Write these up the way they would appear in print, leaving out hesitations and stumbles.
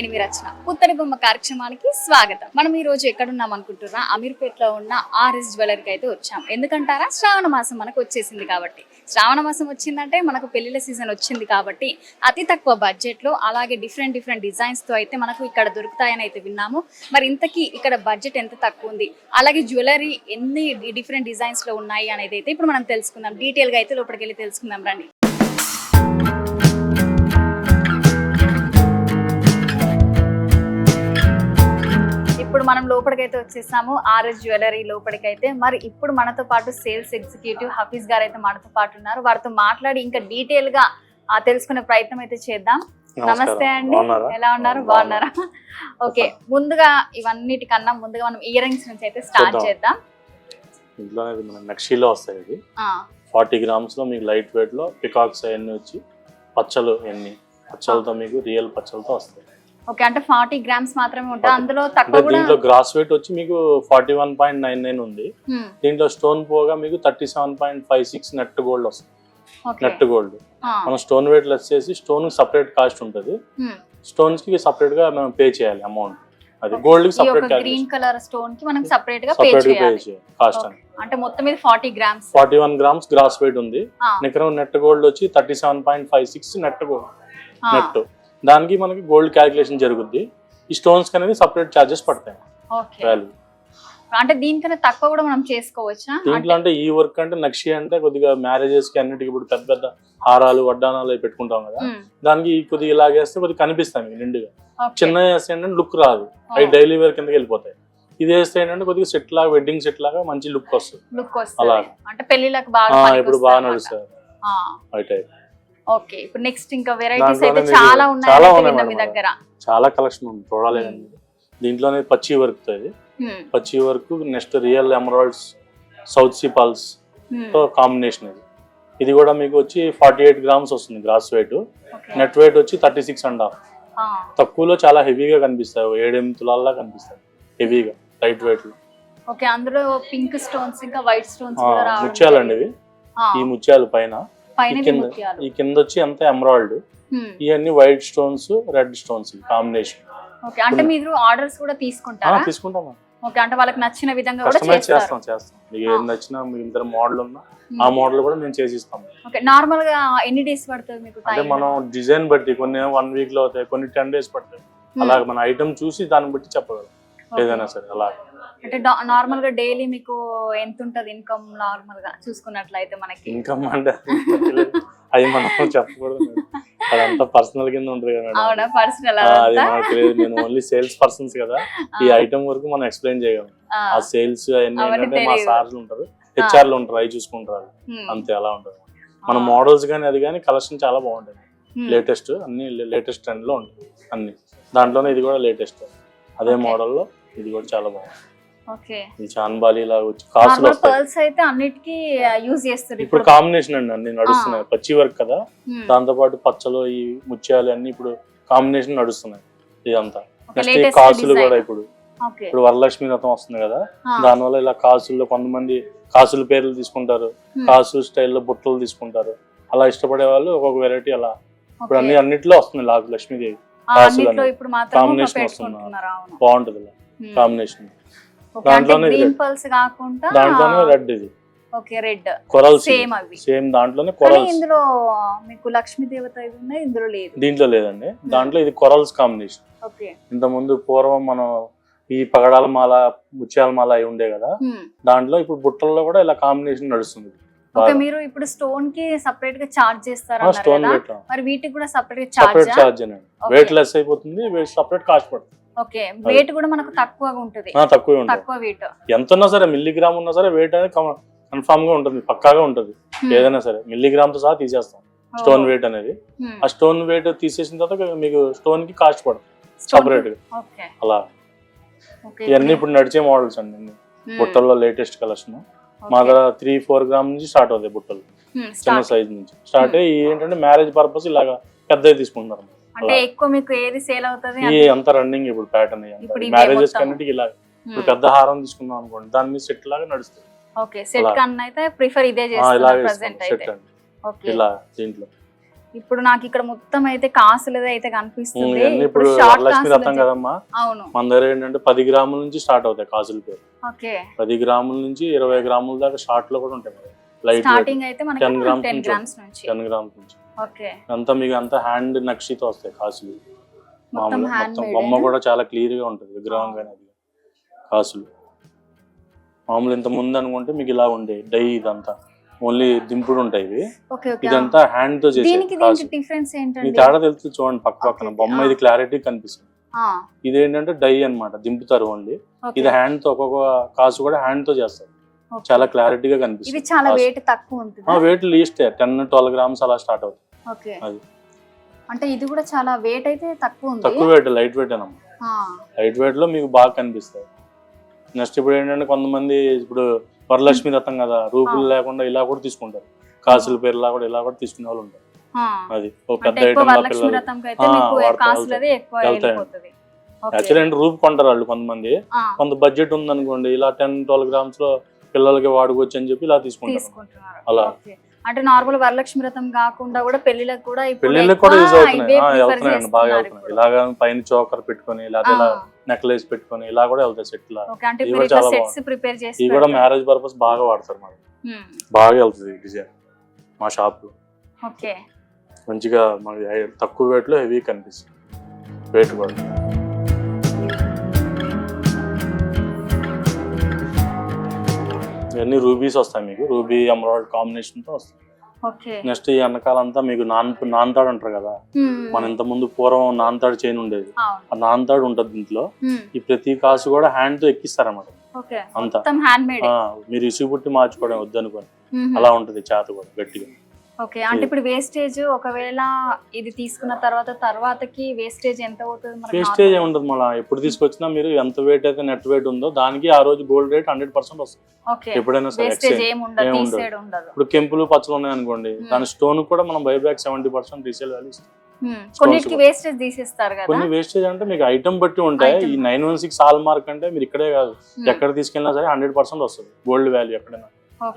నేను మీ రచన పుత్తడి బొమ్మ కార్యక్రమానికి స్వాగతం. మనం ఈ రోజు ఎక్కడున్నాం అనుకుంటున్నా, అమీర్పేటలో ఉన్న ఆర్ఎస్ జ్యువెలరీకి అయితే వచ్చాం. ఎందుకంటారా, శ్రావణ మాసం మనకు వచ్చేసింది కాబట్టి. శ్రావణ మాసం వచ్చిందంటే మనకు పెళ్లిళ్ళ సీజన్ వచ్చింది కాబట్టి అతి తక్కువ బడ్జెట్ లో అలాగే డిఫరెంట్ డిజైన్స్ తో అయితే మనకు ఇక్కడ దొరుకుతాయని అయితే విన్నాము. మరి ఇంతకీ ఇక్కడ బడ్జెట్ ఎంత తక్కువ ఉంది, అలాగే జ్యువెలరీ ఎన్ని డిఫరెంట్ డిజైన్స్ లో ఉన్నాయి అనేది అయితే ఇప్పుడు మనం తెలుసుకుందాం. డీటెయిల్ గా అయితే లోపలికి వెళ్ళి తెలుసుకుందాం రండి. ఇప్పుడు మనం లోపలికైతే వచ్చేసాము ఆర్ఎస్ జ్యువెలరీ లోపలికైతే. మరి ఇప్పుడు మనతో పాటు సేల్స్ ఎగ్జిక్యూటివ్ హఫీజ్ గారు అయితే మనతో పాటు ఉన్నారు. వారితో మాట్లాడి ఇంకా డీటెయిల్ గా తెలుసుకునే ప్రయత్నం అయితే చేద్దాం. నమస్తే అండి, ఎలా ఉన్నారు? బాగున్నారా? ఓకే, ముందుగా ఇవన్నిటికన్నా ముందుగా మనం ఇయర్ రింగ్స్ నుంచి అయితే స్టార్ట్ చేద్దాం. నక్షీలో వస్తాయి ఇది 40 grams లో మీకు లైట్ వెయిట్ లో పికాక్స్ అవన్నీ వచ్చి పచ్చలు, ఎన్ని పచ్చలతో మీకు రియల్ పచ్చలతో వస్తాయి. ఓకే, అంటే 40 grams మాత్రమే ఉంటాయి, అందులో తక్కువ కూడా. దీంట్లో గ్రాస్ వెయిట్ వచ్చి మీకు 41.99 ఉంది. దీంట్లో స్టోన్ పోగా మీకు 37.56 నెట్ గోల్డ్ వస్తుంది. నెట్ గోల్డ్ మనం స్టోన్ వెయిట్ లెస్ చేసి స్టోన్ సపరేట్ కాస్ట్ ఉంటుంది. స్టోన్స్ కి సపరేట్ గా మనం పే చేయాలి అమౌంట్. అది గోల్డ్ కి సపరేట్ గ్రీన్ కలర్ స్టోన్ కి మనం సపరేట్ గా పే చేయాలి కాస్ట్. అంటే మొత్తం ఇది 40 grams 41 grams గ్రాస్ వెయిట్ ఉంది. నికరం నెట్ గోల్డ్ వచ్చి 37.56 నెట్ గోల్డ్ నెట్. దానికి మనకి గోల్డ్ క్యాలిక్యులేషన్ జరుగుద్ది. ఈ స్టోన్స్ అనేది సపరేట్ చార్జెస్ పడతాయి. వాల్యూ అంటే దీనికన్నా తక్కువ కూడా మనం చేసుకోవచ్చా? దీంట్లో అంటే ఈ వర్క్ అంటే నక్షి అంటే కొద్దిగా మ్యారేజెస్ కి అన్నిటికి ఇప్పుడు పెద్ద పెద్ద హారాలు వడ్డానాలు పెట్టుకుంటాం కదా, దానికి కొద్దిగా ఇలాగేస్తే కొద్దిగా కనిపిస్తాయి మీకు నిండుగా. చిన్న వేస్తే ఏంటంటే లుక్ రాదు, అవి డైలీ వేర్ కిందకి వెళ్ళిపోతాయి. ఇది వేస్తే ఏంటంటే కొద్దిగా సెట్ లాగా, వెడ్డింగ్ సెట్ లాగా మంచి లుక్ వస్తుంది. అలా అంటే పెళ్లిలకు బాగా ఇప్పుడు బాగా నడుస్తుంది అయితే. ఓకే, ఇప్పుడు నెక్స్ట్ ఇంకా వెరైటీస్ అయితే చాలా ఉన్నాయి మీ దగ్గర. చాలా కలెక్షన్ ఉంది, చూడాలి. దీంట్లోనే పచ్చి వర్క్ ఇది, పచ్చి work. Next real emeralds, south sea pearls తో కాంబినేషన్ ఇది. ఇది కూడా మీకు వచ్చి 48 grams వస్తుంది గ్రాస్ వెయిట్. నెట్ వెయిట్ వచ్చి 36.5. తక్కువలో చాలా హెవీగా కనిపిస్తాయి, 7-8 తులాల్లా కనిపిస్తాయి హెవీగా లైట్ వెయిట్ లో. ఓకే, అందులో పింక్ స్టోన్స్ ఇంకా వైట్ స్టోన్స్ కూడా రావడం. ముత్యాలండి ఇవి. ఈ ముత్యాలు పైన, ఈ కింద వచ్చి అంత ఎమరాల్డ్, ఇవన్నీ white stones, red stones combination. Okay, అంటే మీరు ఆర్డర్స్ కూడా తీసుకుంటారా? తీసుకుంటాం. ఓకే, అంటే వాళ్ళకి నచ్చిన విధంగా కూడా చేస్తాం. మీకు ఏం నచ్చినా, మీ ఇద్దరు మోడల్ ఉన్నా ఆ మోడల్ కూడా మేము చేసిస్తాం. ఓకే, నార్మల్ గా ఎన్ని డేస్ పడుతుంది మీకు? అంటే మనం డిజైన్ బట్టి కొన్ని 1 week లో అవుతాయి, కొన్ని 10 days పడతాయి. అలాగే మన ఐటమ్ చూసి దాన్ని బట్టి చెప్పగలం ఏదైనా సరే. అలా అంటే నార్మల్ గా డైలీ మీకు ఎంత ఉంటది ఇన్కమ్? నార్మల్ గా చూసుకున్నట్లయితే మనకి ఇన్కమ్ అంటే అది మనం చెప్పకూడదు, అదంతా పర్సనల్ కింద ఉంటుంది కదా. అవునా, పర్సనల్? అది మనకు తెలియదు, నేను ఓన్లీ సేల్స్ పర్సన్స్ కదా. ఈ ఐటమ్ వరకు మనం ఎక్స్ప్లెయిన్ చేయగలం. ఆ సేల్స్ అవన్నీ ఏంటంటే మా సార్లు ఉంటారు, హెచ్ఆర్లు ఉంటారు, అవి చూసుకుంటారు. అంతే, అలా ఉంటుంది. మన మోడల్స్ కానీ అది కానీ కలెక్షన్ చాలా బాగుంటుంది. లేటెస్ట్ అన్ని లేటెస్ట్ ట్రెండ్ లో ఉంటుంది అన్ని. దాంట్లోనే ఇది కూడా లేటెస్ట్, అదే మోడల్లో ఇది కూడా చాలా బాగుంటుంది. చాన్బాలి లాగా వచ్చి కాసులు ఇప్పుడు కాంబినేషన్ అండి అన్ని నడుస్తున్నాయి. పచ్చి వర్క్ కదా, దాంతో పాటు పచ్చలు, ఈ ముత్యాలు అన్ని ఇప్పుడు కాంబినేషన్ నడుస్తున్నాయి ఇదంతా. నెక్స్ట్ ఈ కాసులు కూడా ఇప్పుడు వరలక్ష్మి వ్రతం వస్తుంది కదా, దానివల్ల ఇలా కాసుల్లో కొంతమంది కాసుల పేర్లు తీసుకుంటారు, కాసు స్టైల్లో బుట్టలు తీసుకుంటారు. అలా ఇష్టపడే వాళ్ళు ఒక్కొక్క వెరైటీ అలా ఇప్పుడు అన్నిట్లో వస్తుంది. లక్ష్మీదేవి కాసులు కాంబినేషన్ వస్తుంది, బాగుంటది కాంబినేషన్. దాంట్లోనే రెడ్, ఇది కొరల్ సేమ్ దాంట్లోనే కొరల్స్. ఇందులో మీకు లక్ష్మీ దేవత ఇందులో లేదు, దీంట్లో లేదండి. దాంట్లో ఇది కొరల్స్ కాంబినేషన్. ఇంత ముందు పూర్వం మనం ఈ పగడాల మాల, ముత్యాల మాల అవి ఉండే కదా, దాంట్లో ఇప్పుడు బుట్టల్లో కూడా ఇలా కాంబినేషన్ నడుస్తుంది. మీరు ఇప్పుడు స్టోన్ కి సపరేట్ గా చార్జ్ చేస్తారా? స్టోన్ వెయిట్ మరి వీటికి కూడా సపరేట్ చార్జ్ వెయిట్ లెస్ అయిపోతుంది, సపరేట్ కాస్ట్ పడుతుంది. ఓకే, వెయిట్ కూడా మనకు తక్కువగా ఉంటుంది. తక్కువ వెయిట్ ఎంత ఉన్నా సరే, మిల్లీగ్రామ్ ఉన్నా సరే వెయిట్ అనేది కన్ఫామ్ గా ఉంటుంది, పక్కాగా ఉంటుంది. ఏదైనా సరే మిల్లీగ్రామ్ తో సహా తీసేస్తాం స్టోన్ వెయిట్ అనేది. ఆ స్టోన్ వెయిట్ తీసేసిన తర్వాత మీకు స్టోన్ కి కాస్ట్ పడుతుంది సపరేట్ గా. అలా ఇవన్నీ ఇప్పుడు నడిచే మోడల్స్ అండి. బుట్టల్లో లేటెస్ట్ కలెక్షన్. మా దగ్గర 3-4 grams నుంచి స్టార్ట్ అవుతాయి బుట్టలు, చిన్న సైజ్ నుంచి స్టార్ట్ అయ్యి. ఏంటంటే మ్యారేజ్ పర్పస్ ఇలాగా పెద్దవి తీసుకుంటున్నారు. అంటే ఎక్కువ మీకు ఏది సేల్ అవుతది? అంత రన్నింగ్ ఇప్పుడు ప్యాటర్న్ మ్యారేజెస్ కన్నిటికి ఇలా. ఇప్పుడు పెద్ద హారం తీసుకుందాం అనుకోండి, దాని మీద సెట్ లాగా నడుస్తుంది. ఓకే, సెట్ కన్నా అయితే ప్రిఫర్ ఇదే చేస్తున్నారు ప్రెజెంట్ అయితే. ఇలా దీంట్లో ఇప్పుడు నాకు ఇక్కడ మొత్తం అయితే కాసులది అయితే కనిపిస్తుంది. ఇవన్నీ ఇప్పుడు షార్ట్ వరలక్ష్మి రథం కాసులు. కదమ్మా, అవును. మన దగ్గర ఏంటంటే 10 గ్రాముల నుంచి స్టార్ట్ అవుతాయి కాసుల పేరు. ఓకే. 10 గ్రాముల నుంచి 20 గ్రాముల దాకా షార్ట్ లో కూడా ఉంటాయి. లైట్ స్టార్టింగ్ అయితే మనకి 10 గ్రామ్స్ 10 గ్రామ్స్ నుంచి. 10 గ్రామ్స్ నుంచి. ఓకే. అంతా మీకు అంతా హ్యాండ్ నక్షితో వస్తాయి కాసులు. మొత్తం మామూలు హ్యాండ్ మొత్తం మేడ్. బొమ్మ కూడా చాలా క్లియర్ గా ఉంటుంది విగ్రహం కానీ అది కాసులు. మామూలు ఇంత ముందు అనుకుంటే మీకు ఇలా ఉండే డై ఇదంతా ఓన్లీ దింపుడు ఉంటాయి ఇవి. Okay okay. ఇదంతా హ్యాండ్ తో చేసే దీనికి కాసు. డిఫరెన్స్ మీ ఏంటండి? తేడా తెలుస్తుంది చూడండి పక్క పక్కన ఓకే, బొమ్మ. ఓకే. ఇది క్లారిటీ కనిపిస్తుంది. ఆ. ఇది ఏంటంటే డై అన్నమాట, దింపుతారు ఓన్లీ. ఓకే. ఇది హ్యాండ్ తో ఒక్కొక్క కాసు కూడా హ్యాండ్ తో చేస్తారు. ఓకే. చాలా క్లారిటీగా ఇది కనిపిస్తుంది. చాలా వెయిట్ తక్కువ ఉంటుంది. వెయిట్ లీస్ట్ 10-12 గ్రామ్స్ అలా స్టార్ట్ అవుతుంది. ఓకే. అది అంటే ఇది కూడా చాలా వెయిట్ అయితే తక్కువ ఉంది. తక్కువ వెయిట్, లైట్ వెయిట్ అన్నమాట. ఆ. లైట్ వెయిట్ లో మీకు బాగా కనిపిస్తాయి. నెక్స్ట్ ఇప్పుడు ఏంటంటే కొంతమంది ఇప్పుడు వరలక్ష్మి రథం కదా, రూపులు లేకుండా ఇలా కూడా తీసుకుంటారు. కాసుల పేర్లా కూడా ఇలా కూడా తీసుకునే వాళ్ళు ఉంటారు. ఆ. అది ఒక అంటే పెద్ద ఎక్కువ ఐటమ్ వరలక్ష్మి పిల్లలు వ్రతంకి అయితే మీకు వాడతారు, కాసులది ఎక్కువ వెళ్తాయి. వెళ్ళిపోతుంది. ఓకే. యాక్చువల్లీ అంటే రూప్ కొంటారు వాళ్ళు కొంతమంది. ఆ. కొంత బడ్జెట్ ఉందనుకోండి, ఇలా 10-12 గ్రామ్స్ లో పిల్లలకి వాడుకోవచ్చు అని చెప్పి ఇలా తీసుకుంటారు. తీసుకుంటున్నారు. అలా. ఓకే. అంటే నార్మల్ వరలక్ష్మి వ్రతం కాకుండా కూడా పెళ్లిలకు కూడా ఇప్పుడు పెళ్లిళ్ళకి కూడా యూజ్ ఎక్కువ అవుతున్నాయి. ఇవే prefer వెళ్తున్నాయండి, బాగా చేస్తున్నారు వెళ్తున్నాయి. ఇప్పుడు. ఇలాగా పైన చోకర్ పెట్టుకొని ఇలా ఆ. ఇలా నెక్లెస్ పెట్టుకొని ఇలా కూడా వెళ్తాయి సెట్ లా. ఓకే. అంటే ఇవి మీరు కూడా ఇట్లా చాలా సెట్స్ ప్రిపేర్ చేసి ఇవి కూడా పెడతారు. మ్యారేజ్ పర్పస్ బాగా వాడతారు మరి. హ్మ్. బాగా వెళ్తుంది డిజైన్ మా షాప్ లో. ఓకే. మంచిగా మనకి తక్కువ వెయిట్ లో హెవీ కనిపిస్తుంది. వెయిట్ కూడా ఇవన్నీ రూబీస్ వస్తాయి మీకు. రూబీ ఎమరాల్డ్ కాంబినేషన్ తో వస్తాయి. ఓకే. నెక్స్ట్ ఈ వెనకాలంతా మీకు నాన్తాడు అంటారు కదా, హ్మ్. మన ఇంత ముందు పూర్వం నాన్తాడు చైన్ ఉండేది. అవును. ఆ నాన్తాడు ఉంటుంది దీంట్లో. హ్మ్. ఈ ప్రతి కాసు కూడా హ్యాండ్ తో ఎక్కిస్తారన్నమాట. ఓకే. అంతా మొత్తం హ్యాండ్ మేడ్. మీరు ఇసుగు పుట్టి మార్చుకోవడం వద్దనుకోండి, అలా ఉంటది చేత కూడా గట్టిగా. ఓకే. అంటే ఇప్పుడు వేస్టేజ్ ఒకవేళ ఇది తీసుకున్న తర్వాతకి వేస్టేజ్ ఎంత అవుతుంది మనకి? వేస్టేజ్ ఏముంటది, మళ్ళీ ఎప్పుడు తీసుకొచ్చినా మీరు ఎంత వెయిట్ అయితే నెట్ వెయిట్ ఉందో దానికి ఆ రోజు గోల్డ్ రేట్ 100% వస్తుంది. ఓకే. ఎప్పుడైనా సరే వేస్టేజ్ exchange ఏం ఉండదు, ఏం ఉండదు. తీసేయడం ఉండదు. ఇప్పుడు కెంపులు పచ్చలు ఉన్నాయి అనుకోండి, దాని స్టోన్ కూడా మనం బైబ్యాక్ 70% రీసేల్ వాల్యూ ఇస్తాం. కొన్నిటికి వేస్టేజ్ తీసేస్తారు కదా. కొన్ని వేస్టేజ్ అంటే మీకు ఐటమ్ బట్టి ఉంటాయి. ఈ 916 హాల్ మార్క్ అంటే మీరు ఇక్కడే కాదు ఎక్కడ తీసుకెళ్ళినా సరే 100% వస్తుంది గోల్డ్ వాల్యూ ఎక్కడైనా.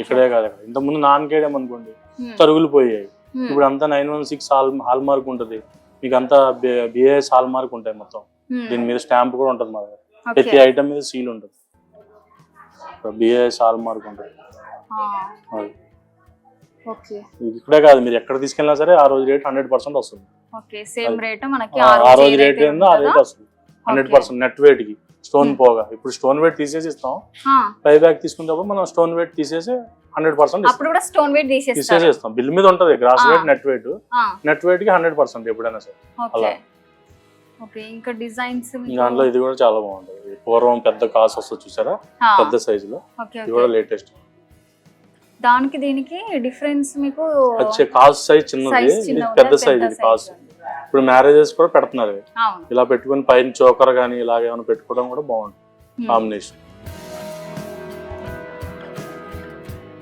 ఇక్కడే కాదు అక్కడ. ఇంత ముందు నాన్ కేడేం అనుకోండి తరుగులు పోయాయి. ఇప్పుడు అంతా 916 హాల్ మార్క్ ఉంటుంది మీకు. అంతా బిఏఎస్ హాల్ మార్క్ ఉంటాయి మొత్తం. దీని మీద స్టాంప్ కూడా ఉంటుంది మా దగ్గర. ప్రతి ఐటమ్ మీద సీల్ ఉంటుంది, బిఏఎస్ హాల్ మార్క్ ఉంటుంది. ఓకే. ఇక్కడే కాదు మీరు ఎక్కడ తీసుకెళ్ళినా సరే ఆ రోజు రేట్ 100% వస్తుంది. ఓకే. సేమ్ రేట్ మనకి ఆ రోజు రేట్ ఏందో ఆ రేట్ వస్తుంది 100% నెట్ వెయిట్ కి. స్టోన్ పోగా ఇప్పుడు స్టోన్ వెయిట్ తీసేసి ఇస్తాం. బైబ్యాక్ తీసుకున్నప్పుడు మనం స్టోన్ వెయిట్ తీసేసి 100% అప్పుడు కూడా స్టోన్ వెయిట్ తీసేస్తారు. తీసేస్తాం. బిల్ మీద ఉంటది gross weight net weight. Net weight కి 100% ఎప్పుడైనా సరే అలా. ఓకే. ఇంకా డిజైన్స్ దాంట్లో ఇది కూడా చాలా బాగుంటది. పూర్వం పెద్ద కాసు వస్తుంది చూసారా, పెద్ద సైజు లో. ఇది కూడా లేటెస్ట్. దానికి దీనికి డిఫరెన్స్ మీకు వచ్చే కాసు సైజ్ చిన్నది, ఇది పెద్ద సైజ్. ఇది కాసు ఇప్పుడు మ్యారేజెస్ కూడా పెడుతున్నారు. ఇలా పెట్టుకుని పైన చోకర్ గానీ ఇలాగ ఏమైనా పెట్టుకోవడం కూడా బాగుంటుంది కాంబినేషన్.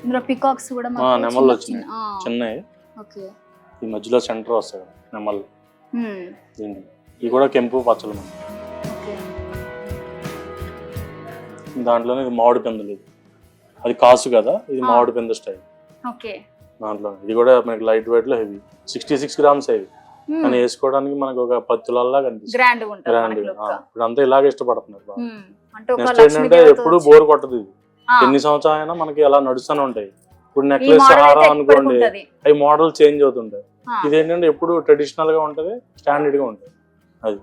ఇందులో పికాక్స్ కూడా నెమళ్ళు వచ్చినాయి చిన్నవి. ఓకే. ఈ మధ్యలో సెంటర్ వస్తాయి నెమళ్ళు. ఇవి కూడా కెంపు పచ్చలు. దాంట్లోనే ఇది మామిడి పెందులు. ఇది అది కాసు కదా, ఇది మామిడి పెందు స్టైల్. ఓకే. దాంట్లో ఇది కూడా మనకి లైట్ వెయిట్ లో హెవీ 66 గ్రామ్స్ అవి. కానీ వేసుకోవడానికి మనకు ఒక 10 తులాల్లా కనిపిస్తుంది. గ్రాండ్. ఇప్పుడు అంతా ఇలాగే ఇష్టపడుతున్నారు. నెక్స్ట్ ఏంటంటే ఎప్పుడు బోర్ కొట్టదు ఇది. ఎన్ని సంవత్సరాలు అయినా మనకి అలా నడుస్తూనే ఉంటాయి. ఇప్పుడు నెక్లెస్ హారం అనుకోండి, అవి మోడల్ చేంజ్ అవుతుంటాయి. ఇదేంటంటే ఎప్పుడు ట్రెడిషనల్ గా ఉంటది, స్టాండర్డ్ గా ఉంటది. అది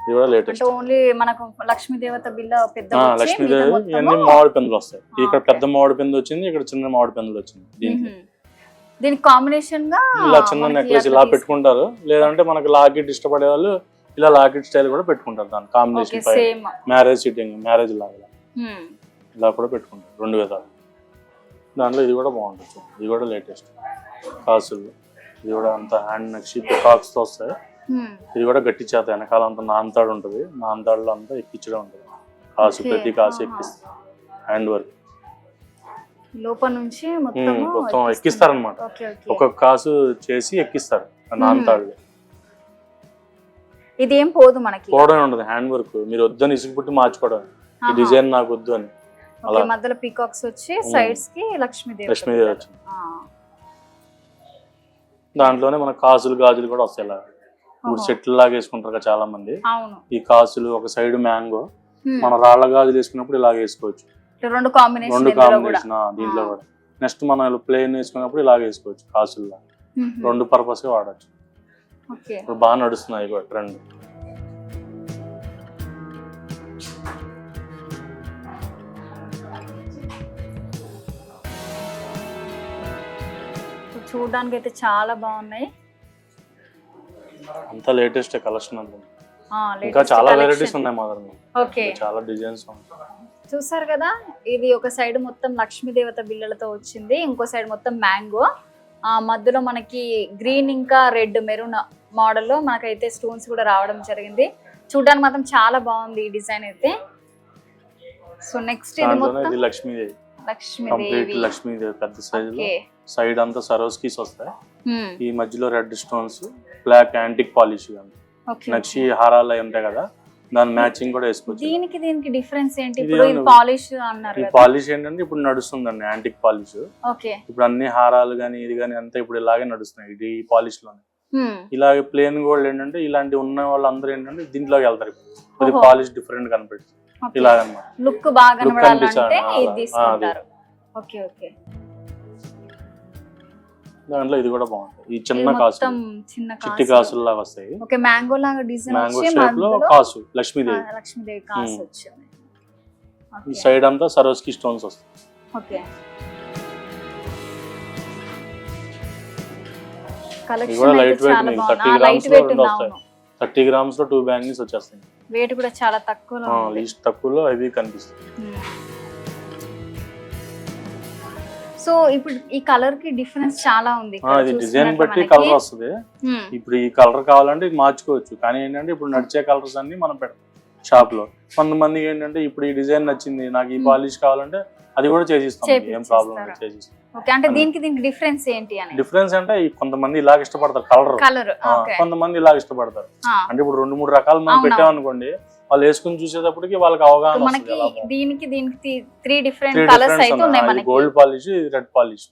ఇది కూడా లేటెస్ట్. ఓన్లీ మనకు లక్ష్మీ దేవత బిల్ల పెద్ద లక్ష్మీదేవి ఇవన్నీ మామిడి పెందులు వస్తాయి. ఇక్కడ పెద్ద మామిడి పెందు వచ్చింది, ఇక్కడ చిన్న మామిడి పెందులు వచ్చింది. దీనికి కాంబినేషన్ గా ఇలా చిన్న నెక్లెస్ ఇలా పెట్టుకుంటారు. లేదంటే మనకి లాకెట్ ఇష్టపడే వాళ్ళు ఇలా లాకెట్ స్టైల్ కూడా పెట్టుకుంటారు. దాని కాంబినేషన్ మ్యారేజ్ సిట్టింగ్, మ్యారేజ్ లాగా ఇలా కూడా పెట్టుకుంటారు. 2 విధాలు. దాంట్లో ఇది కూడా బాగుంటుంది. ఇది కూడా లేటెస్ట్ కాసులు. ఇది కూడా అంత హ్యాండ్ నక్షి పికాక్స్ తో వస్తాయి. ఇది కూడా గట్టి చేత వెనకాల అంతా నాన్తాడు ఉంటుంది. నాన్తాడులో అంతా ఎక్కించడం ఉంటుంది. కాసు ప్రతి కాసు ఎక్కిస్తారు. హ్యాండ్ వర్క్ లోపల నుంచి మొత్తం ఎక్కిస్తారనమాట. ఒక్కొక్క కాసు చేసి ఎక్కిస్తారు నాన్తాడులో. ఇది ఏం పోదు మనకి, పోవడం ఉండదు. హ్యాండ్ వర్క్ మీరు వద్దని ఇసుగు పుట్టి మార్చుకోవడం. ఈ డిజైన్ నాకు వద్దు అని. మధ్యలో పీకాక్స్ వచ్చి సైడ్స్ కి లక్ష్మీదేవి వచ్చింది. దాంట్లోనే మన కాసులు గాజులు కూడా వస్తాయి ఇలా ఇప్పుడు సెట్లు లాగా వేసుకుంటారు కదా చాలా మంది. ఈ కాసులు ఒక సైడ్ మ్యాంగో, మన రాళ్ల గాజులు వేసుకున్నప్పుడు ఇలా వేసుకోవచ్చు. రెండు కాంబినేషన్ దీంట్లో కూడా. నెక్స్ట్ మనం ప్లేన్ వేసుకున్నప్పుడు ఇలా వేసుకోవచ్చు కాసుల్లో. రెండు పర్పస్ గా వాడచ్చు. ఇప్పుడు బాగా నడుస్తున్నాయి కూడా ట్రెండ్. చూడడానికి అయితే చాలా బాగున్నాయి. అంతా లేటెస్ట్ కలెక్షన్ అంతా. ఇంకా చాలా వెరైటీస్ ఉన్నాయి మా దగ్గర. ఓకే, చాలా డిజైన్స్ ఉంటాయి. చూసారు కదా, ఇది ఒక సైడ్ మొత్తం లక్ష్మీ దేవత బిళ్ళలతో వచ్చింది, ఇంకో సైడ్ మొత్తం మ్యాంగో, మధ్యలో మనకి గ్రీన్ ఇంకా రెడ్ మెరూన్ మోడల్లో మనకైతే స్టోన్స్ కూడా రావడం జరిగింది. చూడడానికి మాత్రం చాలా బాగుంది ఈ డిజైన్ అయితే. సో నెక్స్ట్ ఇది మొత్తం లక్ష్మీదేవి పెద్ద సైజు, సైడ్ అంతా సరోస్కీస్ వస్తాయి, ఈ మధ్యలో red stones, black antique polish. Next హారాలు ఉంటాయి కదా, దాని మ్యాచింగ్ కూడా వేసుకోవచ్చు. దీనికి డిఫరెన్స్ ఏంటి? ఇప్పుడు ఈ పాలిష్ అన్నారు కదా, ఈ పాలిష్ ఏంటంటే ఇప్పుడు నడుస్తుందండి యాంటిక్ పాలిష్. ఓకే, ఇప్పుడు అన్ని హారాలు గానీ ఇది గానీ అంతా ఇప్పుడు ఇలాగే నడుస్తున్నాయి ఇది ఈ పాలిష్ లోనే. ఇలాగే ప్లేన్ గోల్డ్ ఏంటంటే ఇలాంటి ఉన్న వాళ్ళందరూ ఏంటంటే దీంట్లోకి వెళ్తారు. ఇది పాలిష్ డిఫరెంట్ కనిపిస్తుంది ఇలాగన్నమాట. లుక్ బాగా కనబడాలంటే ఇది తీసుకుంటారు. ఓకే ఓకే, దాంట్లో ఇది కూడా బాగుంటుంది. ఈ చిన్న కాసు, చిట్టి కాసులు లాగా వస్తాయి. ఓకే, మ్యాంగో లాగా డిజైన్ మ్యాంగో షేప్ లో కాసు లక్ష్మీదేవి కాసు వచ్చింది. ఈ సైడ్ అంతా సరోస్కి స్టోన్స్ వస్తాయి. ఓకే, ఇది కూడా లైట్ వెయిట్, 30 గ్రామ్స్ లో 2 బ్యాంగిల్స్ వచ్చేస్తాయి. వెయిట్ కూడా చాలా తక్కువలో, లీస్ట్ తక్కువలో అవి కనిపిస్తాయి. సో ఇప్పుడు ఈ కలర్ కి డిఫరెన్స్ చాలా ఉంది. ఇది డిజైన్ బట్టి కలర్ వస్తుంది. ఇప్పుడు ఈ కలర్ కావాలంటే ఇది మార్చుకోవచ్చు, కానీ ఏంటంటే ఇప్పుడు నడిచే కలర్స్ అన్ని మనం పెడతాం షాప్ లో. కొంతమందికి ఏంటంటే ఇప్పుడు ఈ డిజైన్ నచ్చింది నాకు, ఈ పాలిష్ కావాలంటే అది కూడా చేసిస్తాం, ఏం ప్రాబ్లం లేదు, చేసిస్తాం. అంటే దీనికి డిఫరెన్స్ ఏంటి అని? డిఫరెన్స్ అంటే కొంతమంది ఇలాగ ఇష్టపడతారు కలర్, కొంతమంది ఇలాగ ఇష్టపడతారు. అంటే ఇప్పుడు 2-3 రకాలు మనం పెట్టామనుకోండి, వాళ్ళు వేసుకుని చూసేటప్పటికి వాళ్ళకి అవగాహన. మనకి దీనికి 3 డిఫరెంట్ కలర్స్ అయితే ఉన్నాయి మనకి. గోల్డ్ పాలిష్, రెడ్ పాలిష్,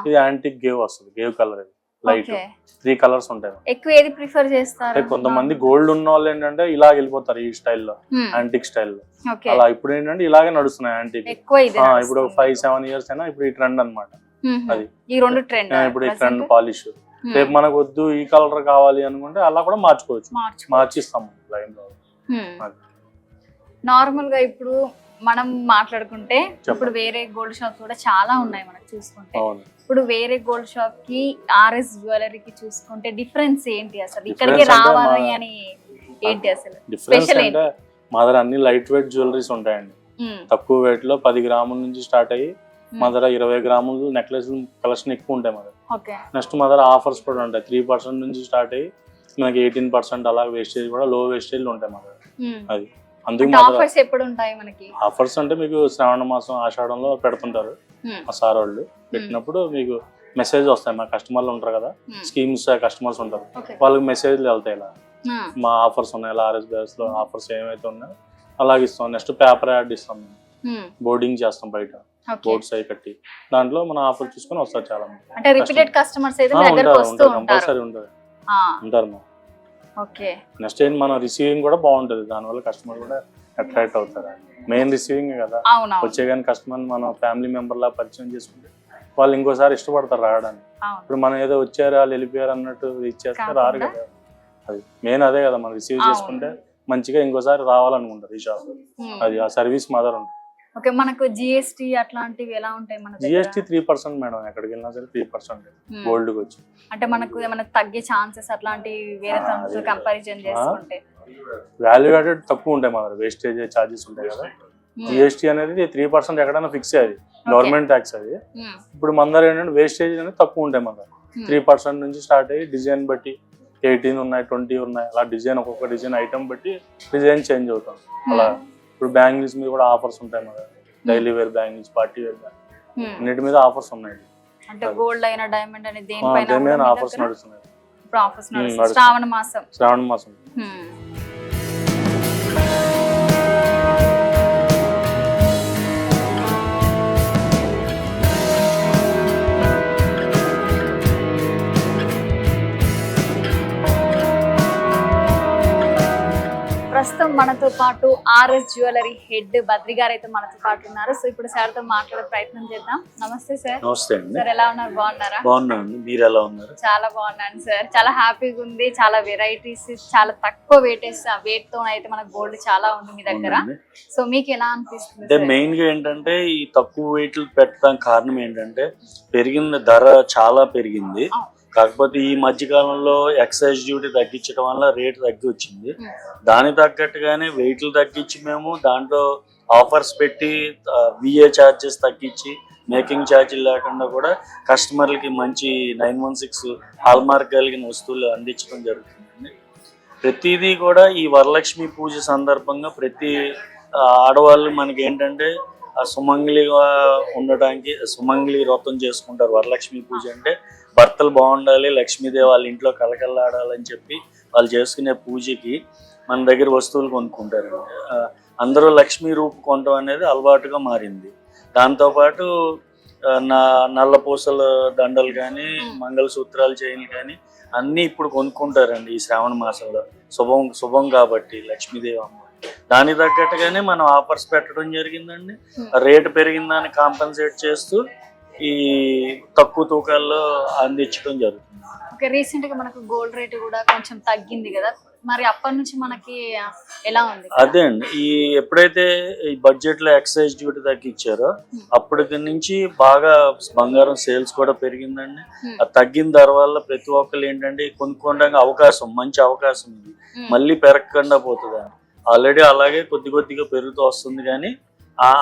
ఇది యాంటిక్ గేవ్ వస్తుంది, గేవ్ కలర్ లైట్. 3 కలర్స్ ఉంటాయి. ఎక్కువ ఏది ప్రిఫర్ చేస్తారు? కొంతమంది గోల్డ్ ఉన్న వాళ్ళు ఏంటంటే ఇలా వెళ్ళిపోతారు ఈ స్టైల్లో, యాంటిక్ స్టైల్లో. అలా ఇప్పుడు ఏంటంటే ఇలాగే నడుస్తున్నాయి యాంటిక్. ఇప్పుడు 5-7 ఇయర్స్ అయినా ఇప్పుడు ఈ ట్రెండ్ అన్నమాట. అది ఈ రెండు ట్రెండ్. ఇప్పుడు ఈ ట్రెండ్ పాలిష్. రేపు మనకు వద్దు ఈ కలర్ కావాలి అనుకుంటే అలా కూడా మార్చుకోవచ్చు, మార్చిస్తాము లైన్ లో. నార్మల్ గా ఇప్పుడు మనం మాట్లాడుకుంటే ఇప్పుడు వేరే గోల్డ్ షాప్స్ కూడా చాలా ఉన్నాయి మనకు చూసుకుంటే. ఇప్పుడు వేరే గోల్డ్ షాప్ కి ఆర్ఎస్ జ్యువెలరీకి చూసుకుంటే డిఫరెన్స్ ఏంటి అసలు? ఇక్కడికి రావాలి అని ఏంటి అసలు స్పెషల్ ఏంటి? మా దగ్గర అన్ని లైట్ వెయిట్ జ్యువెలరీస్ ఉంటాయండి. తక్కువ వెయిట్ లో 10 గ్రాముల నుంచి స్టార్ట్ అయ్యి మా దగ్గర 20 గ్రాములు నెక్లెస్ కలెక్షన్ ఎక్కువ ఉంటాయి మా దగ్గర. నెక్స్ట్ మా దగ్గర ఆఫర్స్ కూడా ఉంటాయి. 3% నుంచి స్టార్ట్ అయ్యి మనకి 18% అలా వేస్టేజ్ కూడా, లో వేస్టేజ్ ఉంటాయి మా దగ్గర. అది అందుకు ఆఫర్స్ ఎప్పుడు ఉంటాయి మనకి? ఆఫర్స్ అంటే మీకు శ్రావణ మాసం ఆషాఢంలో పెడుతుంటారు మా సార్ వాళ్ళు. పెట్టినప్పుడు మీకు మెసేజ్ వస్తాయి, మా కస్టమర్లు ఉంటారు కదా, స్కీమ్స్ కస్టమర్స్ ఉంటారు, వాళ్ళకి మెసేజ్లు వెళ్తాయి ఇలా మా ఆఫర్స్ ఉన్నాయి, ఇలా ఆర్ఎస్ బ్యాగ్స్ లో ఆఫర్స్ ఏమైతే ఉన్నాయో అలాగే ఇస్తాం. నెక్స్ట్ పేపర్ యాడ్ ఇస్తాం, బోర్డింగ్ చేస్తాం బయట, బోర్డ్స్ అవి కట్టి దాంట్లో మన ఆఫర్ చూసుకొని వస్తారు చాలా మంది. అంటే రిపీటెడ్ కస్టమర్స్ అయితే మీ దగ్గరికి వస్తూ కంపల్సరీ ఉంటారు మా. నెక్స్ట్ ఏంటి మన రిసీవింగ్ కూడా బాగుంటది, దానివల్ల కస్టమర్ కూడా అట్రాక్ట్ అవుతారు. మెయిన్ రిసీవింగ్ కదా, వచ్చే కానీ కస్టమర్ మన ఫ్యామిలీ మెంబర్ లా పరిచయం చేసుకుంటే వాళ్ళు ఇంకోసారి ఇష్టపడతారు రావడానికి. ఇప్పుడు మనం ఏదో వచ్చారు వాళ్ళు వెళ్ళిపోయారు అన్నట్టు ఇచ్చేస్తే రారు కదా. అది మెయిన్ అదే కదా, మనం రిసీవ్ చేసుకుంటే మంచిగా ఇంకోసారి రావాలనుకుంటారు ఈ షాప్. అది ఆ సర్వీస్ మదర్ ఉంటుంది. ఓకే, మనకు జిఎస్టీ అట్లాంటివి ఎలా ఉంటాయి? మన జిఎస్టీ 3% మేడం, ఎక్కడికి వెళ్ళినా సరే 3% గోల్డ్ కి వచ్చి. అంటే మనకు ఏమైనా తగ్గే ఛాన్సెస్ అట్లాంటివి వేరే దాంతో కంపారిజన్ చేసుకుంటే? వాల్యూ యాడెడ్ తక్కువ ఉంటాయి మన దగ్గర, వేస్టేజ్ చార్జెస్ ఉంటాయి కదా. జిఎస్టీ అనేది 3% ఎక్కడైనా ఫిక్స్, అది గవర్నమెంట్ ట్యాక్స్. అది ఇప్పుడు మన దగ్గర ఏంటంటే వేస్టేజ్ అనేది తక్కువ ఉంటాయి మన దగ్గర. 3% నుంచి స్టార్ట్ అయ్యి డిజైన్ బట్టి 18 ఉన్నాయి, 20 ఉన్నాయి, అలా డిజైన్ ఒక్కొక్క డిజైన్ ఐటమ్ బట్టి డిజైన్ చేంజ్ అవుతాం అలా. ఇప్పుడు బ్యాంగిల్స్ మీద కూడా ఆఫర్స్ ఉంటాయి మన daily wear bangles, party wear bangles, అన్నిటి మీద ఆఫర్స్ ఉన్నాయి. అంటే గోల్డ్ అయినా డైమండ్ అయినా దేనిపైన ఆఫర్స్ నడుస్తున్నాయి. ఇప్పుడు ఆఫర్స్ నడుస్తున్నాయి శ్రావణ మాసం. మనతో పాటు ఆర్ఎస్ జ్యువెలరీ హెడ్ బద్రి గారు అయితే మనతో పాటు ఉన్నారు. సో ఇప్పుడు సార్ తో మాట్లాడే ప్రయత్నం చేద్దాం. నమస్తే సార్. నమస్తే అండి. సార్ ఎలా ఉన్నారు? బాగున్నారా? బాగున్నాను. మీరు ఎలా ఉన్నారు? చాలా బాగున్నాను సార్. చాలా హ్యాపీగా ఉంది. చాలా వెరైటీస్, చాలా తక్కువ వెయిట్ తో అయితే మనకు గోల్డ్ చాలా ఉంది మీ దగ్గర. సో మీకు ఎలా అనిపిస్తుంది? అంటే మెయిన్ గా ఏంటంటే ఈ తక్కువ వెయిట్లు పెట్టడానికి కారణం ఏంటంటే పెరిగిన ధర చాలా పెరిగింది. కాకపోతే ఈ మధ్య కాలంలో ఎక్సైజ్ డ్యూటీ తగ్గించడం వల్ల రేటు తగ్గి వచ్చింది. దానికి తగ్గట్టుగానే వెయిట్లు తగ్గించి మేము దాంట్లో ఆఫర్స్ పెట్టి విఏ ఛార్జెస్ తగ్గించి మేకింగ్ ఛార్జీలు లేకుండా కూడా కస్టమర్లకి మంచి 916 హాల్ మార్క్ కలిగిన వస్తువులు అందించడం జరుగుతుందండి. ప్రతిదీ కూడా ఈ వరలక్ష్మి పూజ సందర్భంగా ప్రతి ఆడవాళ్ళు మనకి ఏంటంటే సుమంగళిగా ఉండటానికి సుమంగళి వ్రతం చేసుకుంటారు. వరలక్ష్మి పూజ అంటే భర్తలు బాగుండాలి, లక్ష్మీదేవి వాళ్ళ ఇంట్లో కలకల్లాడాలని చెప్పి వాళ్ళు చేసుకునే పూజకి మన దగ్గర వస్తువులు కొనుక్కుంటారండి. అందరూ లక్ష్మీ రూపు కొనడం అనేది అలవాటుగా మారింది. దాంతోపాటు నల్ల పూసల దండలు కానీ మంగళసూత్రాలు చైన్లు కానీ అన్నీ ఇప్పుడు కొనుక్కుంటారండి ఈ శ్రావణ మాసంలో. శుభం కాబట్టి లక్ష్మీదేవి అమ్మ. దానికి తగ్గట్టుగానే మనం ఆఫర్స్ పెట్టడం జరిగిందండి. రేటు పెరిగిన దాన్ని కాంపన్సేట్ చేస్తూ ఈ తక్కువ తూకాల్లో అందించడం జరుగుతుంది. ఓకే, రీసెంట్ గా మనకు గోల్డ్ రేట్ కూడా కొంచెం తగ్గింది కదా, మరి అప్పటి నుంచి మనకి ఎలా ఉంది? అదే అండి, ఈ ఎప్పుడైతే ఈ బడ్జెట్ లో ఎక్సైజ్ డ్యూటీ తగ్గించారో అప్పటి నుంచి బాగా బంగారం సేల్స్ కూడా పెరిగిందండి. అది తగ్గిన తర్వాత ప్రతి ఒక్కరు ఏంటంటే కొనుక్కోవడానికి మంచి అవకాశం ఉంది, మళ్ళీ పెరగకుండా పోతుందండి. ఆల్రెడీ అలాగే కొద్దిగా పెరుగుతూ వస్తుంది కానీ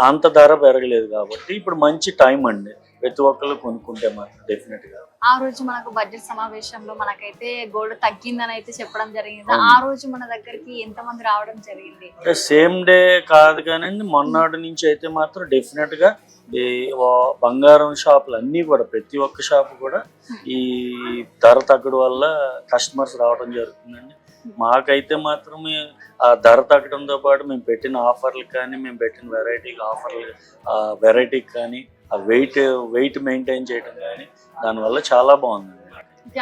అంత ధర పెరగలేదు. కాబట్టి ఇప్పుడు మంచి టైం అండి ప్రతి ఒక్కరు కొనుక్కుంటే మాత్రం డెఫినెట్ గా. ఆ రోజు మనకు బడ్జెట్ సమావేశంలో మనకైతే గోల్డ్ తగ్గిందని అయితే చెప్పడం జరిగింది. ఆ రోజు మన దగ్గరికి ఎంత మంది రావడం జరిగింది? సేమ్ డే కాదు కానీ మొన్నటి నుంచి అయితే మాత్రం డెఫినెట్ గా ఈ బంగారం షాపులు అన్నీ కూడా ప్రతి ఒక్క షాపు కూడా ఈ ధర తగ్గడం వల్ల కస్టమర్స్ రావడం జరుగుతుందండి. మాకైతే మాత్రమే ఆ ధర తగ్గడంతో పాటు మేము పెట్టిన ఆఫర్లు కానీ మేము పెట్టిన వెరైటీకి కానీ ఆ వెయిట్ మెయింటైన్ చేయడం కానీ దానివల్ల చాలా బాగుంది.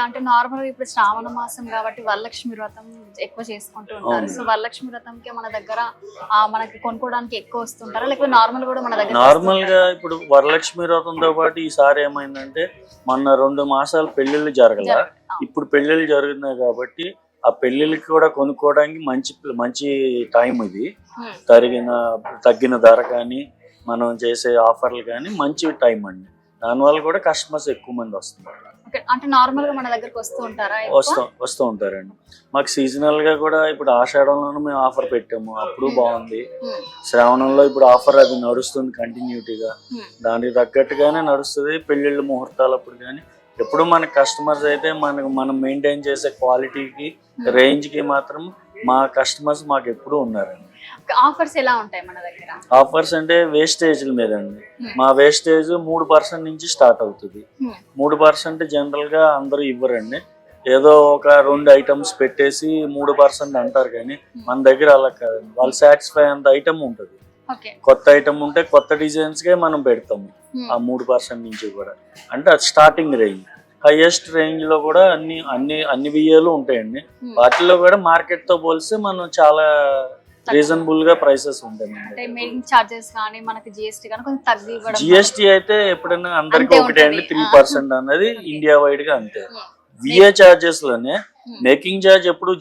అంటే నార్మల్ గా ఇప్పుడు శ్రావణ మాసం కాబట్టి వరలక్ష్మి వ్రతం ఎక్కువ చేసుకుంటూ ఉంటారు. సో వరలక్ష్మి వ్రతంకి మన దగ్గర మనకి కొనుక్కోవడానికి ఎక్కువ వస్తుంటారా, లేకపోతే నార్మల్ కూడా మన దగ్గర? నార్మల్ గా ఇప్పుడు వరలక్ష్మి వ్రతంతో పాటు ఈసారి ఏమైందంటే మొన్న 2 మాసాలు పెళ్లిళ్ళు జరగల, ఇప్పుడు పెళ్లిళ్ళు జరుగుతున్నాయి కాబట్టి ఆ పెళ్లిళ్ళకి కూడా కొనుక్కోవడానికి మంచి టైం ఇది. తగ్గిన ధర కానీ మనం చేసే ఆఫర్లు కానీ మంచి టైం అండి. దానివల్ల కూడా కస్టమర్స్ ఎక్కువ మంది వస్తున్నారు. అంటే నార్మల్ గా మన దగ్గరకు వస్తూ ఉంటారండి. మాకు సీజనల్ గా కూడా ఇప్పుడు ఆషాఢంలోనూ మేము ఆఫర్ పెట్టాము, అప్పుడు బాగుంది. శ్రావణంలో ఇప్పుడు ఆఫర్ అది నడుస్తుంది కంటిన్యూటీగా, దానికి తగ్గట్టుగానే నడుస్తుంది. పెళ్లిళ్ళ ముహూర్తాలప్పుడు కానీ ఎప్పుడు మన కస్టమర్స్ అయితే మనం మెయింటైన్ చేసే క్వాలిటీకి రేంజ్ కి మాత్రం మా కస్టమర్స్ మాకు ఎప్పుడు ఉన్నారండి. ఆఫర్స్ ఎలా ఉంటాయి మన దగ్గర? ఆఫర్స్ అంటే వేస్టేజ్ల మీద అండి. మా వేస్టేజ్ 3% నుంచి స్టార్ట్ అవుతుంది. 3% జనరల్ గా అందరూ ఇవ్వరండి. ఏదో ఒక 2 ఐటమ్స్ పెట్టేసి 3% అంటారు కానీ మన దగ్గర అలా కాదండి. వాళ్ళు సాటిస్ఫై అంత ఐటమ్ ఉంటుంది. కొత్త ఐటమ్ ఉంటే కొత్త డిజైన్స్ కే మనం పెడతాము ఆ 3% నుంచి కూడా. అంటే అది స్టార్టింగ్ రేంజ్. హైయెస్ట్ రేంజ్ లో కూడా అన్ని వియ్యాలు ఉంటాయండి. వాటిలో కూడా మార్కెట్ తో పోలిస్తే మనం చాలా రీజనబుల్ గా ప్రైసెస్ ఉంటాయి. జిఎస్టీ అయితే ఎప్పుడైనా అందరికి ఒకటే అండి, 3% అన్నది ఇండియా వైడ్ గా అంతే. విఏ చార్జెస్ లోనే మేకింగ్ చార్జ్ ఎప్పుడు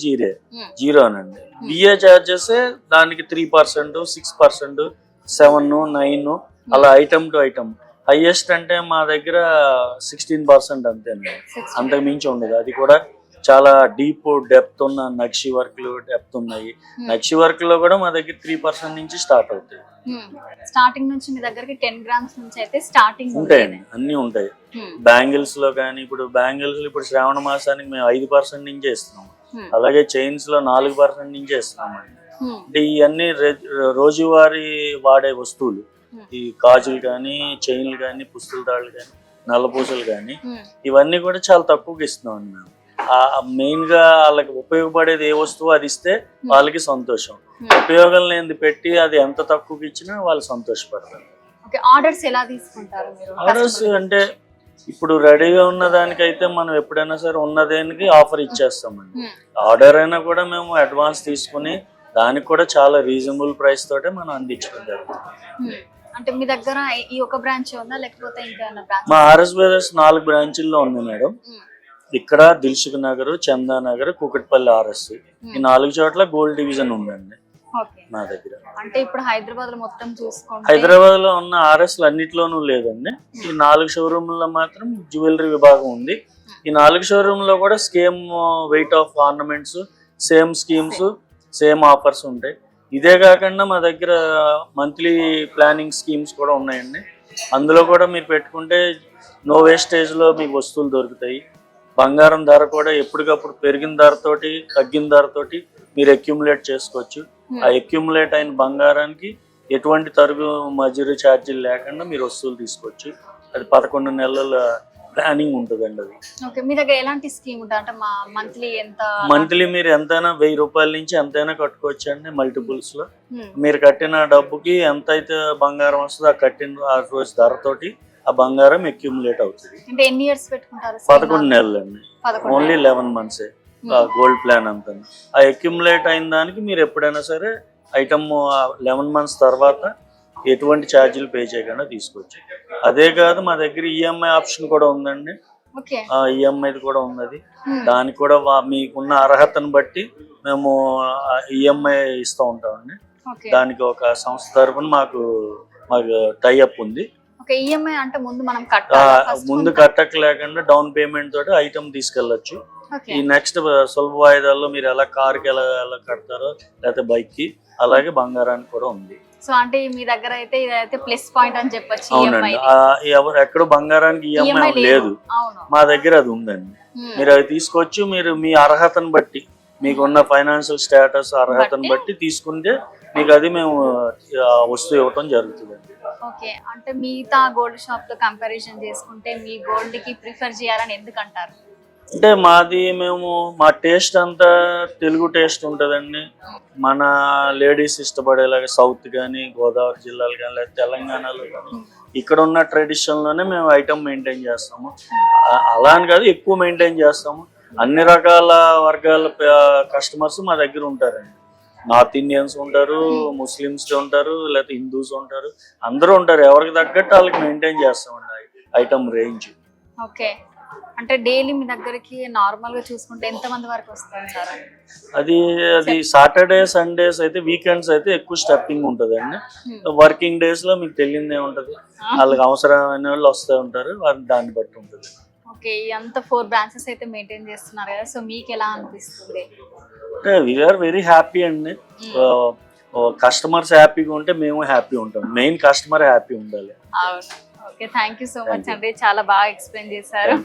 జీరోనండి. విఏ చార్జెస్ దానికి 3%, 6%, 7, 9 అలా ఐటమ్ టు ఐటమ్. హైయెస్ట్ అంటే మా దగ్గర 16% అంతేనండి, అంతకు మించి ఉండదు. అది కూడా చాలా డీప్ డెప్త్ ఉన్న నక్షి వర్క్లు డెప్త్ ఉన్నాయి. నక్షి వర్క్ లో కూడా మా దగ్గర 3% నుంచి స్టార్ట్ అవుతాయి. స్టార్టింగ్ నుంచి మీ దగ్గరికి 10 గ్రామ్స్ నుంచి అయితే స్టార్టింగ్ ఉంటాయండి, అన్ని ఉంటాయి. బ్యాంగిల్స్ లో కానీ ఇప్పుడు శ్రావణ మాసానికి మేము 5% నుంచే ఇస్తున్నాం. అలాగే చైన్స్ లో 4% నుంచే ఇస్తున్నామండి. అంటే ఇవన్నీ రోజువారీ వాడే వస్తువులు. ఈ గాజులు కానీ చైన్లు కానీ పుస్తల తాళ్ళు కానీ నల్లపూసలు కానీ ఇవన్నీ కూడా చాలా తక్కువకి ఇస్తున్నాం అండి మేము. మెయిన్ గా వాళ్ళకి ఉపయోగపడేది ఏ వస్తువు అది ఇస్తే వాళ్ళకి సంతోషం. ఉపయోగం లేనిది పెట్టి అది ఎంత తక్కువకి ఇచ్చినా వాళ్ళు సంతోషపడతారు. ఆర్డర్స్ అంటే ఇప్పుడు రెడీగా ఉన్న దానికైతే మనం ఎప్పుడైనా సరే ఉన్న దేనికి ఆఫర్ ఇచ్చేస్తామండి. ఆర్డర్ అయినా కూడా మేము అడ్వాన్స్ తీసుకుని దానికి కూడా చాలా రీజనబుల్ ప్రైస్ తోటే మనం అందించడం జరుగుతుంది. అంటే మీ దగ్గర ఈ ఒక బ్రాంచ్ ఉందా లేకపోతే ఇంకా బ్రాంచ్? మా ఆర్ఎస్ బ్రదర్స్ 4 బ్రాంచుల్లో ఉంది మేడం. ఇక్కడ దిల్సుఖ్ నగర్, చందా నగర్, కూకట్పల్లి ఆర్ఎస్, ఈ 4 చోట్ల గోల్డ్ డివిజన్ ఉందండి మా దగ్గర. అంటే ఇప్పుడు హైదరాబాద్ లో మొత్తం చూసుకుంటే హైదరాబాద్ లో ఉన్న ఆర్ఎస్ అన్నిట్లోనూ లేదండి. ఈ 4 షోరూమ్లో మాత్రం జ్యువెలరీ విభాగం ఉంది. ఈ 4 షోరూమ్ లో కూడా same weight of ornaments, same schemes, same offers ఉంటాయి. ఇదే కాకుండా మా దగ్గర మంత్లీ ప్లానింగ్ స్కీమ్స్ కూడా ఉన్నాయండి. అందులో కూడా మీరు పెట్టుకుంటే నో వేస్టేజ్లో మీకు వస్తువులు దొరుకుతాయి. బంగారం ధర కూడా ఎప్పటికప్పుడు పెరిగిన ధరతోటి తగ్గిన ధరతోటి మీరు అక్యుములేట్ చేసుకోవచ్చు. ఆ అక్యుములేట్ అయిన బంగారానికి ఎటువంటి తరుగు మజూరీ ఛార్జీలు లేకుండా మీరు వస్తువులు తీసుకోవచ్చు. అది 11 నెలల ప్లానింగ్ ఉంటుందండి. అది ఓకే. మీ దగ్గర ఎలాంటి స్కీమ్ ఉంటుంది? అంటే మా మంత్లీ ఎంత? మంత్లీ మీరు ఎంతైనా 1000 రూపాయల నుంచి ఎంతైనా కట్టుకోవచ్చు అండి. మల్టిపుల్స్ లో మీరు కట్టిన డబ్బుకి ఎంత అయితే బంగారం వస్తుందో ఆ కట్టిన ఆ రోజు ధరతోటి ఆ బంగారం అక్యుములేట్ అవుతుంది. అంటే ఎన్ని ఇయర్స్ పెట్టుకుంటారు? 11 నెలలు అండి. ఓన్లీ 11 months గోల్డ్ ప్లాన్ అంతా. ఆ అక్యుములేట్ అయిన దానికి మీరు ఎప్పుడైనా సరే ఐటమ్ 11 months తర్వాత ఎటువంటి ఛార్జీలు పే చేయకుండా తీసుకోవచ్చు. అదే కాదు మా దగ్గర ఈఎంఐ ఆప్షన్ కూడా ఉందండి. ఈఎంఐది కూడా ఉన్నది. దానికి కూడా మీకున్న అర్హతను బట్టి మేము ఈఎంఐ ఇస్తూ ఉంటామండి. దానికి ఒక సంస్థ తరఫున మాకు టైఅప్ ఉంది. ముందు కట్టక లేకుండా డౌన్ పేమెంట్ తోటి ఐటమ్ తీసుకెళ్లొచ్చు. ఈ నెక్స్ట్ సులభ వాయిదాల్లో మీరు ఎలా కార్కి ఎలా కడతారో లేకపోతే బైక్ కి అలాగే బంగారానికి కూడా ఉంది. సో అంటే మీ దగ్గర అయితే ఇదైతే ప్లస్ పాయింట్ అని చెప్పొచ్చు. అవునండి. ఎవరు ఎక్కడ బంగారానికి ఈఎంఐ లేదు, మా దగ్గర అది ఉందండి. మీరు అది తీసుకోవచ్చు. మీరు మీ అర్హతను బట్టి మీకున్న ఫైనాన్షియల్ స్టేటస్ అర్హతను బట్టి తీసుకుంటే మీకు అది మేము వస్తువు ఇవ్వటం జరుగుతుందండి. ఓకే. అంటే మిగతా గోల్డ్ షాప్ తో కంపారిజన్ చేసుకుంటే మీ గోల్డ్ కి ప్రిఫర్ చేయాలని ఎందుకంటారు? అంటే మా టేస్ట్ అంతా తెలుగు టేస్ట్ ఉంటుందండి. మన లేడీస్ ఇష్టపడేలాగా సౌత్ కానీ, గోదావరి జిల్లాలు కానీ, లేదా తెలంగాణలో కానీ ఇక్కడ ఉన్న ట్రెడిషన్లోనే మేము ఐటమ్ మెయింటైన్ చేస్తాము. అలా అని కాదు, ఎక్కువ మెయింటైన్ చేస్తాము. అన్ని రకాల వర్గాల కస్టమర్స్ మా దగ్గర ఉంటారండి. నార్త్ ఇండియన్స్ ఉంటారు, ముస్లిమ్స్ ఉంటారు, లేకపోతే హిందూస్ ఉంటారు, అందరూ ఉంటారు. ఎవరికి తగ్గట్టు వాళ్ళకి మెయింటైన్ చేస్తామండి ఐటమ్ రేంజ్. ఓకే. అంటే డైలీ మీ దగ్గరికి నార్మల్ గా చూసుకుంటే ఎంత మంది వరకు వస్తుంటారు? అది సాటర్డే సండేస్ అయితే, వీకెండ్స్ అయితే ఎక్కువ స్టెప్పింగ్ ఉంటుందండి. వర్కింగ్ డేస్ లో మీకు తెలియదే ఉంటది. వాళ్ళకి అవసరమైన వాళ్ళు వస్తూ ఉంటారు, దాన్ని బట్టి ఉంటుంది. ఓకే. అంత 4 బ్రాంచెస్ అయితే మెయింటైన్ చేస్తున్నారు కదా, సో మీకు ఎలా అనిపిస్తుంది? వీఆర్ వెరీ హ్యాపీ అండి. కస్టమర్స్ హ్యాపీగా ఉంటే మేము హ్యాపీ ఉంటాం. మెయిన్ కస్టమర్ హ్యాపీ ఉండాలి. అవును. Okay. Thank you so much అండి, చాలా బాగా ఎక్స్ప్లెయిన్ చేశారు.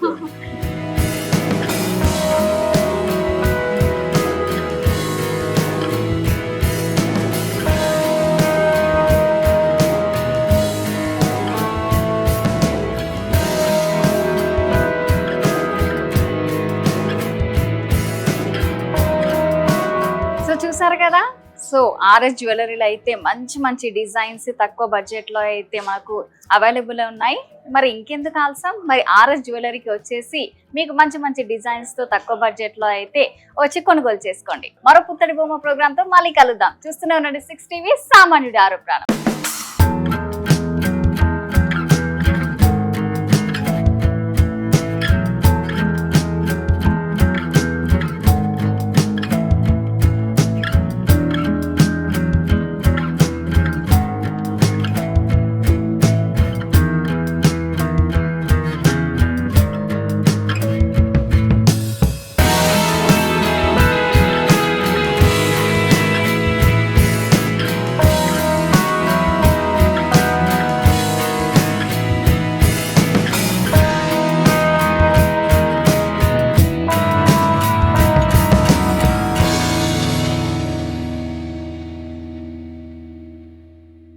సో చూసారు కదా, సో ఆర్ఎస్ జ్యువెలరీలో అయితే మంచి మంచి డిజైన్స్ తక్కువ బడ్జెట్లో అయితే మనకు అవైలబుల్ ఉన్నాయి. మరి ఇంకెందుకు ఆలస్యం, మరి ఆర్ఎస్ జ్యువెలరీకి వచ్చేసి మీకు మంచి మంచి డిజైన్స్తో తక్కువ బడ్జెట్లో అయితే వచ్చి కొనుగోలు చేసుకోండి. మరో పుత్తడి బొమ్మ ప్రోగ్రామ్తో మళ్ళీ కలుద్దాం. చూస్తూనే ఉండండి 6 టీవీ, సామాన్యుడి ఆరోపణ.